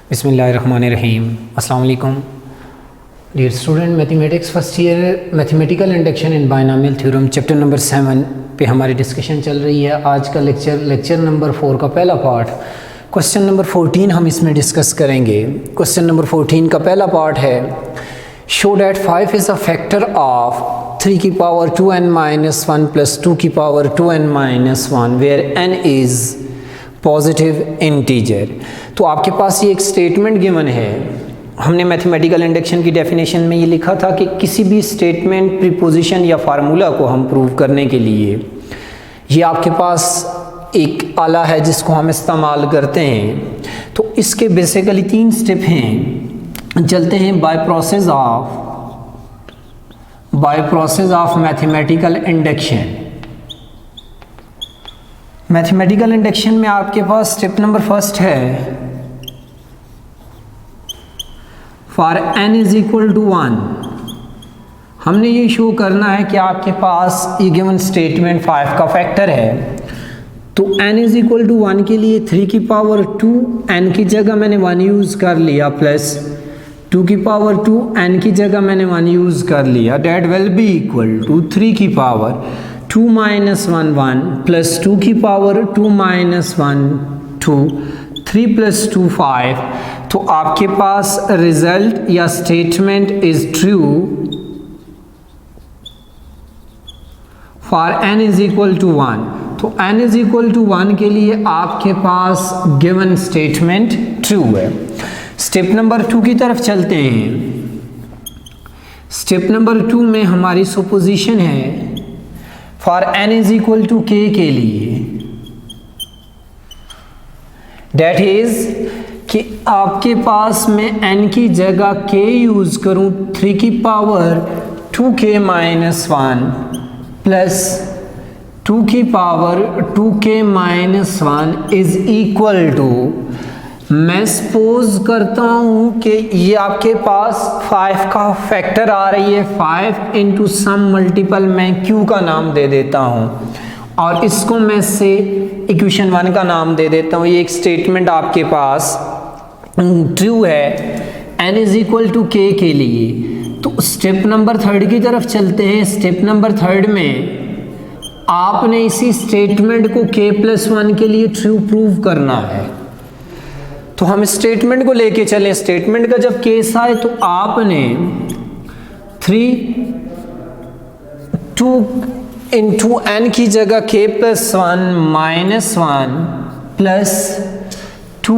बिस्मिल्लाहिर्रहमानिर्रहीम। अस्सलाम वालेकुम dear student, mathematics first year mathematical induction in binomial theorem chapter number 7 पे हमारी डिस्कशन चल रही है। आज का लेक्चर नंबर 4 का पहला पार्ट क्वेश्चन नंबर 14 हम इसमें डिस्कस करेंगे। क्वेश्चन नंबर 14 का पहला पार्ट है show that 5 is a factor of 3 की पावर 2n माइनस 1 प्लस 2 की power 2n minus 1 where n is positive integer. तो आपके पास ये एक स्टेटमेंट गिवन है। हमने मैथमेटिकल इंडक्शन की डेफिनेशन में ये लिखा था कि किसी भी स्टेटमेंट, प्रीपोजिशन या फार्मूला को हम प्रूव करने के लिए ये आपके पास एक आला है जिसको हम इस्तेमाल करते हैं। तो इसके बेसिकली 3 स्टेप हैं। चलते हैं by process of mathematical induction. Mathematical induction में आपके पास स्टेप नंबर फर्स्ट है for n is equal to 1। हमने ये शो करना है कि आपके पास ये गिवन स्टेटमेंट 5 का फैक्टर है। तो n इज इक्वल टू 1 के लिए 3 की पावर 2 n की जगह मैंने 1 यूज़ कर लिया, प्लस 2 की पावर 2 n की जगह मैंने 1 यूज़ कर लिया। That will be equal to 3 की पावर 2 माइनस 1 1 प्लस 2 की पावर 2 माइनस 1 2 3 प्लस 2 5। तो आपके पास रिजल्ट या statement is true for n is equal to 1। तो n इज इक्वल टू 1 के लिए आपके पास गिवन स्टेटमेंट ट्रू है। स्टेप नंबर 2 की तरफ चलते हैं। स्टेप नंबर 2 में हमारी सुपोजिशन है for n is equal to k के लिए, डेट इज कि आपके पास मैं n की जगह k यूज करूं 3 की पावर 2k माइनस 1 प्लस 2 की power 2k minus 1 is equal to, मैं सपोज करता हूं कि ये आपके पास 5 का फैक्टर आ रही है। 5 इंटू सम मल्टीपल मैं q का नाम दे देता हूं और इसको मैं से इक्वेशन 1 का नाम दे देता हूं। ये एक स्टेटमेंट आपके पास ट्रू है n is equal to k के लिए। तो स्टेप नंबर 3 की तरफ चलते हैं। स्टेप नंबर 3 में आपने इसी स्टेटमेंट को k प्लस 1 के लिए ट्रू प्रूव करना है। तो हम स्टेटमेंट को लेके चलें। स्टेटमेंट का जब केस आए तो आपने 2 इंटू n की जगह k प्लस 1 माइनस 1 प्लस 2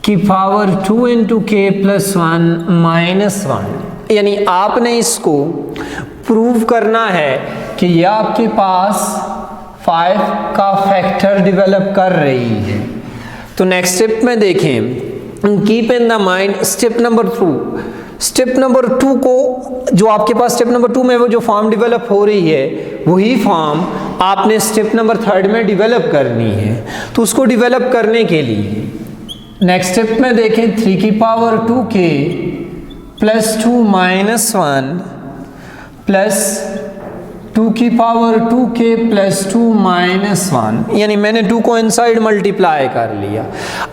की power 2 into k plus 1 minus 1, यानी आपने इसको प्रूव करना है कि यह आपके पास 5 का फैक्टर डेवलप कर रही है। तो नेक्स्ट स्टेप में देखें, keep in the mind step number 2। Step number 2 को जो आपके पास स्टेप नंबर 2 में वो जो फॉर्म डेवलप हो रही है वही फॉर्म आपने स्टेप नंबर 3 में डेवलप करनी है। तो उसको डेवलप करने के लिए नेक्स्ट स्टेप में देखें 3 की power 2k plus 2 minus 1 plus 2 की पावर 2k प्लस 2 माइनस 1, यानी मैंने 2 को इनसाइड मल्टीप्लाई कर लिया।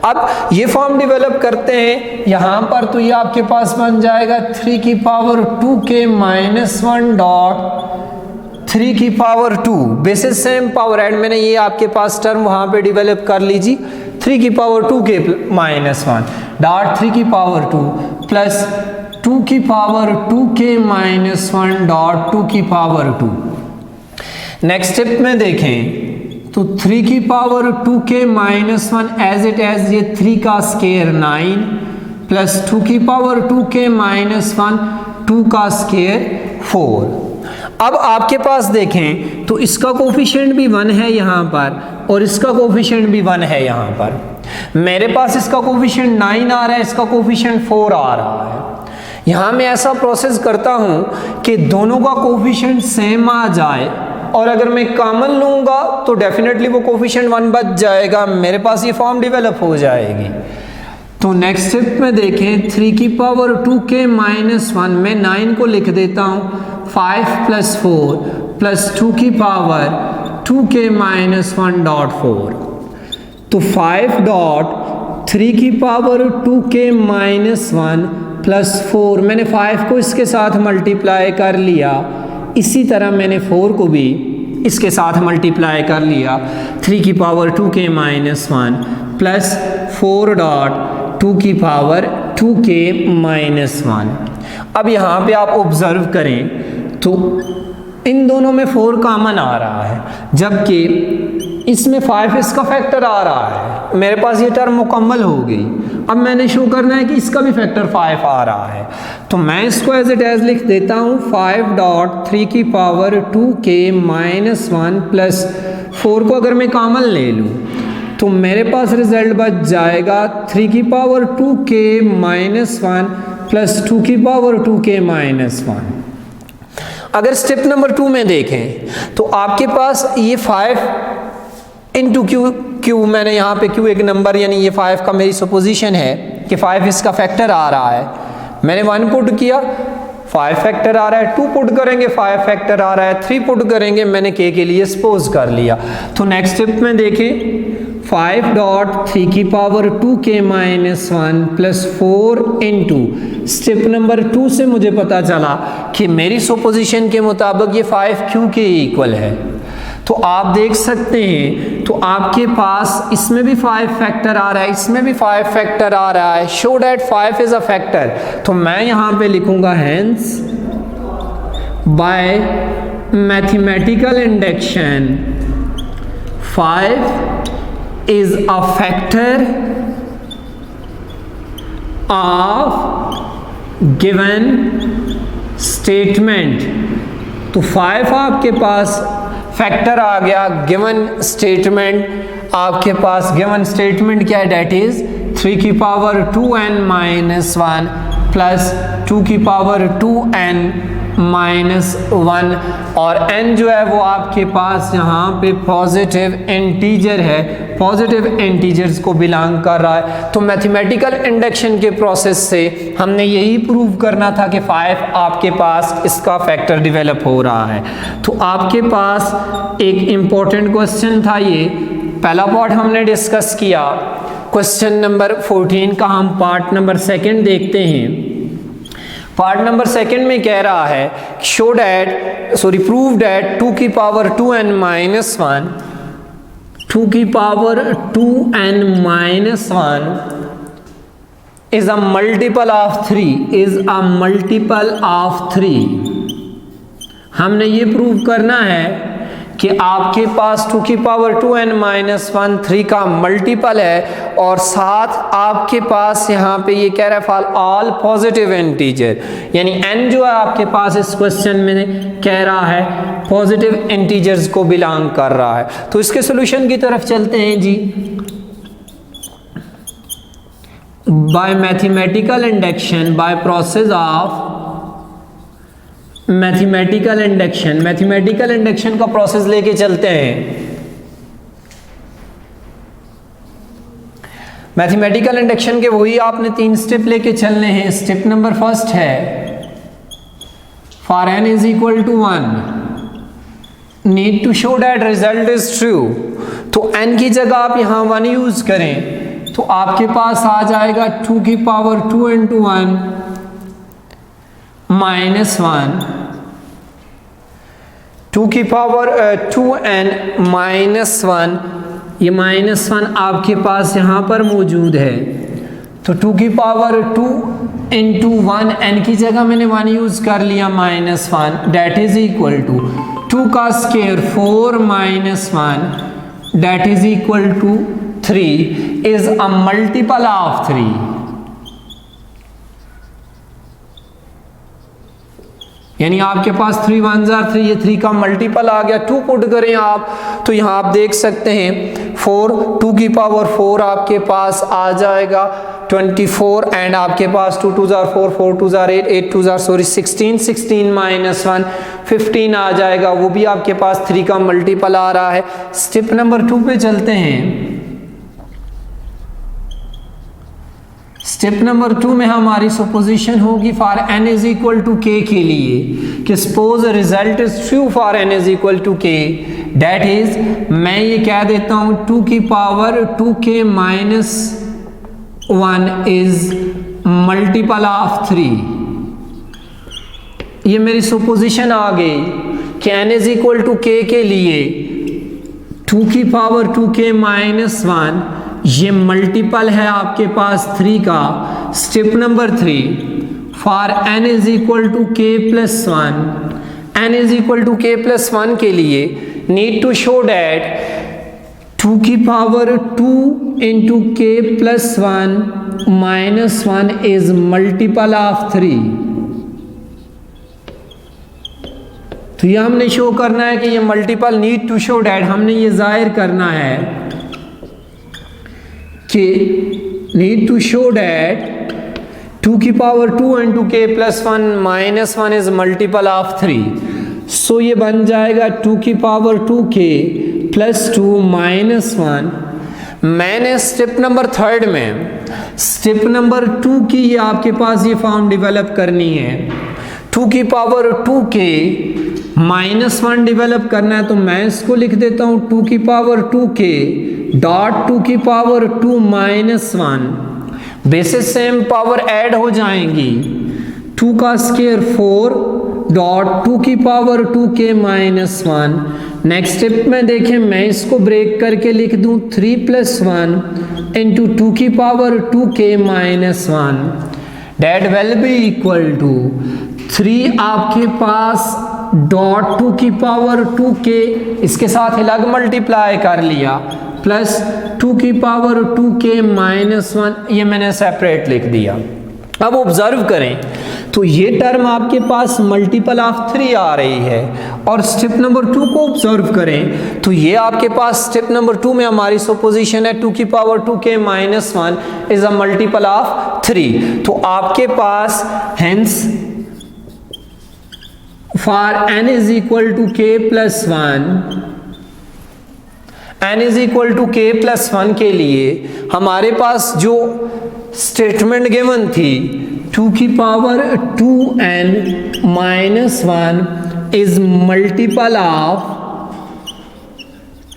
अब ये फॉर्म डेवलप करते हैं यहाँ पर, तो ये आपके पास बन जाएगा 3 की पावर 2k माइनस 1 डॉट 3 की power 2 basis same power and मैंने ये आपके पास टर्म वहाँ पे डेवलप कर लीजिए 3 की पावर 2k माइनस 1 डॉट 3 की पावर 2 प्लस 2 की पावर 2k माइनस 1 डॉट 2 की पावर 2। नेक्स्ट स्टेप में देखें तो 3 की power 2k minus 1 as it as ये 3 का स्केयर 9 प्लस 2 की पावर 2k माइनस 1 2 का स्केयर 4। अब आपके पास देखें तो इसका कोफिशिएंट भी 1 है यहाँ पर और इसका कोफिशिएंट भी 1 है यहाँ पर। मेरे पास इसका कोफिशिएंट 9 आ रहा है, इसका कोफिशिएंट 4 आ रहा है। यहाँ मैं ऐसा प्रोसेस करता हूँ कि दोनों का कोफिशिएंट सेम आ जाए और अगर मैं कॉमन लूँगा तो डेफिनेटली वो कोफिशिएंट 1 बच जाएगा, मेरे पास ये फॉर्म डेवलप हो जाएगी। तो नेक्स्ट स्टेप में देखें 3 की पावर 2k माइनस 1 मैं 9 को लिख देता हूँ 5 प्लस 4 प्लस 2 की पावर 2k माइनस 1 डॉट 4। तो 5 डॉट 3 की पावर 2k माइनस 1 प्लस 4, मैंने 5 को इसके साथ मल्टीप्लाई कर लिया, इसी तरह मैंने 4 को भी इसके साथ मल्टीप्लाई कर लिया, 3 की power 2k minus 1 plus 4 dot 2 की पावर 2k माइनस 1। अब यहाँ पे आप ऑब्जर्व करें तो इन दोनों में 4 कॉमन आ रहा है, जबकि इसमें 5 इसका फैक्टर आ रहा है। मेरे पास ये टर्म मुकम्मल हो गई। अब मैंने शो करना है कि इसका भी फैक्टर 5 आ रहा है, तो मैं इसको एज इट एज लिख देता हूँ 5 डॉट 3 की पावर 2k माइनस 1 प्लस 4 को अगर मैं कॉमन ले लूँ तो मेरे पास रिजल्ट बच जाएगा 3 की पावर 2k माइनस 1 प्लस 2 की पावर 2k माइनस 1। अगर स्टेप नंबर 2 में देखें तो आपके पास ये 5 इंटू क्यू मैंने यहाँ पे क्यू एक नंबर यानी ये 5 का मेरी सपोजिशन है कि 5 इसका फैक्टर आ रहा है। मैंने 1 पुट किया, 5 फैक्टर आ रहा है, 2 पुट करेंगे 5 फैक्टर आ रहा है, 3 पुट करेंगे, मैंने k के लिए सपोज कर लिया। तो नेक्स्ट स्टेप में देखें 5 डॉट 3 की power 2k minus 1 plus 4 into step number 2 से मुझे पता चला कि मेरी सपोजिशन के मुताबिक ये 5q के इक्वल है। तो आप देख सकते हैं तो आपके पास इसमें भी 5 फैक्टर आ रहा है, इसमें भी 5 फैक्टर आ रहा है, show that 5 is a factor. तो मैं यहाँ पे लिखूंगा hence bye mathematical induction 5 is a factor of given statement. तो 5 आपके पास फैक्टर आ गया गिवन स्टेटमेंट। आपके पास गिवन स्टेटमेंट क्या है, डेट इज 3 की पावर 2n माइनस 1 प्लस 2 की पावर 2n माइनस 1, और n जो है वो आपके पास यहाँ पे पॉजिटिव इंटीजर है, पॉजिटिव इंटीजर्स को बिलोंग कर रहा है। तो मैथमेटिकल इंडक्शन के प्रोसेस से हमने यही प्रूव करना था कि 5 आपके पास इसका फैक्टर डेवलप हो रहा है। तो आपके पास एक इम्पोर्टेंट क्वेश्चन था, ये पहला पार्ट हमने डिस्कस किया। क्वेश्चन नंबर 14 का हम पार्ट नंबर 2 देखते हैं। पार्ट नंबर 2 में कह रहा है शो डैट प्रूव डैट 2 की पावर 2n माइनस 1 2 की power 2n minus 1 is a multiple of 3 is a multiple of 3। हमने ये प्रूव करना है कि आपके पास 2 की पावर 2n माइनस 1 3 का मल्टीपल है, और साथ आपके पास यहाँ पे ये कह रहा है फॉर ऑल पॉजिटिव इंटीजर, यानी n जो है आपके पास इस क्वेश्चन में कह रहा है पॉजिटिव इंटीजर्स को बिलोंग कर रहा है। तो इसके सॉल्यूशन की तरफ चलते हैं जी। By mathematical induction, by process of mathematical induction, mathematical induction का प्रोसेस लेके चलते हैं। मैथमेटिकल इंडक्शन के वही आपने 3 स्टेप लेके चलने हैं। स्टेप नंबर 1 है for n is equal to 1 need to show that result is true. तो n की जगह आप यहां 1 यूज करें तो आपके पास आ जाएगा 2 की पावर 2 इंटू 1 माइनस 1, 2 की पावर 2n माइनस 1, ये माइनस 1 आपके पास यहाँ पर मौजूद है। तो 2 की पावर 2 इंटू 1, n की जगह मैंने 1 यूज कर लिया minus 1, that is equal to 2 का square 4 minus 1 that is equal to 3 is a multiple of 3। यानी आपके पास 3 1 3, ये 3 का मल्टीपल आ गया। 2 पुट करें आप तो यहाँ आप देख सकते हैं 4, 2 की पावर 4 आपके पास आ जाएगा 24, एंड आपके पास 2 2 4, 4 2 8, 8 2 16, 16 माइनस 1 15 आ जाएगा, वो भी आपके पास 3 का मल्टीपल आ रहा है। स्टेप नंबर 2 पे चलते हैं। स्टेप नंबर 2 में हमारी सुपोजिशन होगी for n is equal to k के लिए कि suppose result is true for n is equal to k, that is मैं ये कह देता हूं 2 की power 2k minus 1 is multiple of 3। ये मेरी सुपोजिशन आ गई कि n is equal to k के लिए 2 की पावर 2k माइनस 1 ये मल्टीपल है आपके पास 3 का। Step number 3, for n is equal to k plus 1, n is equal to k plus 1 के लिए नीड टू शो डैट 2 की power 2 into k plus 1 minus 1 is multiple of 3। तो ये हमने शो करना है कि ये multiple, need to show that हमने ये जाहिर करना है कि नीड टू शो डैट 2 की power 2 into k plus 1 minus 1 is multiple of 3। सो ये बन जाएगा 2 की पावर 2k प्लस 2 माइनस 1। मैंने स्टेप नंबर 3 में स्टेप नंबर 2 की ये आपके पास ये फॉर्म डेवलप करनी है। 2 की पावर 2k माइनस 1 डेवलप करना है, तो मैं इसको लिख देता हूं 2 की पावर 2k डॉट 2 की power 2 minus 1। Basis same power add हो जाएंगी, 2 का स्क्वायर 4 डॉट 2 की power 2k minus 1। Next step में देखें, मैं इसको ब्रेक करके लिख दूं 3 प्लस 1 इंटू 2 की power 2k minus 1 that will be equal to 3 आपके पास डॉट 2 की पावर 2k इसके साथ अलग मल्टीप्लाई कर लिया प्लस 2 की पावर 2k माइनस 1, ये मैंने सेपरेट लिख दिया। अब ऑब्जर्व करें तो ये टर्म आपके पास मल्टीपल ऑफ 3 आ रही है, और स्टेप नंबर 2 को ऑब्जर्व करें तो ये आपके पास स्टेप नंबर 2 में हमारी सुपोजिशन है 2 की power 2k minus 1 is a multiple of 3। तो आपके पास hence for n is equal to k plus 1, n is equal to k plus 1 के लिए हमारे पास जो स्टेटमेंट गिवन थी 2 की power 2n minus 1 is multiple of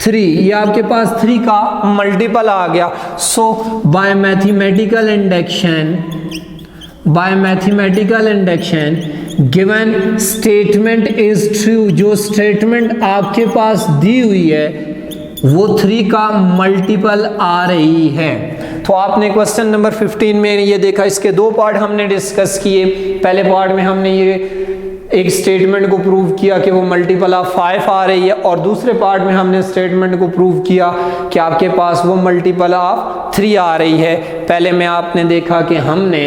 3, ये आपके पास 3 का मल्टीपल आ गया। So by mathematical induction given statement is true, जो स्टेटमेंट आपके पास दी हुई है वो 3 का मल्टीपल आ रही है। तो आपने क्वेश्चन नंबर 15 में ये देखा, इसके 2 पार्ट हमने डिस्कस किए। पहले पार्ट में हमने ये एक स्टेटमेंट को प्रूव किया कि वो मल्टीपल ऑफ 5 आ रही है, और दूसरे पार्ट में हमने स्टेटमेंट को प्रूव किया कि आपके पास वो मल्टीपल ऑफ 3 आ रही है। पहले में आपने देखा कि हमने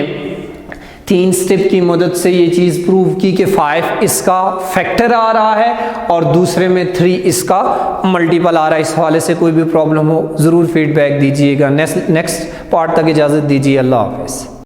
3 स्टेप की मदद से ये चीज़ प्रूव की कि 5 इसका फैक्टर आ रहा है और दूसरे में 3 इसका मल्टीपल आ रहा है। इस हवाले से कोई भी प्रॉब्लम हो ज़रूर फीडबैक दीजिएगा। नेक्स्ट पार्ट तक इजाज़त दीजिए। अल्लाह हाफ़िज़।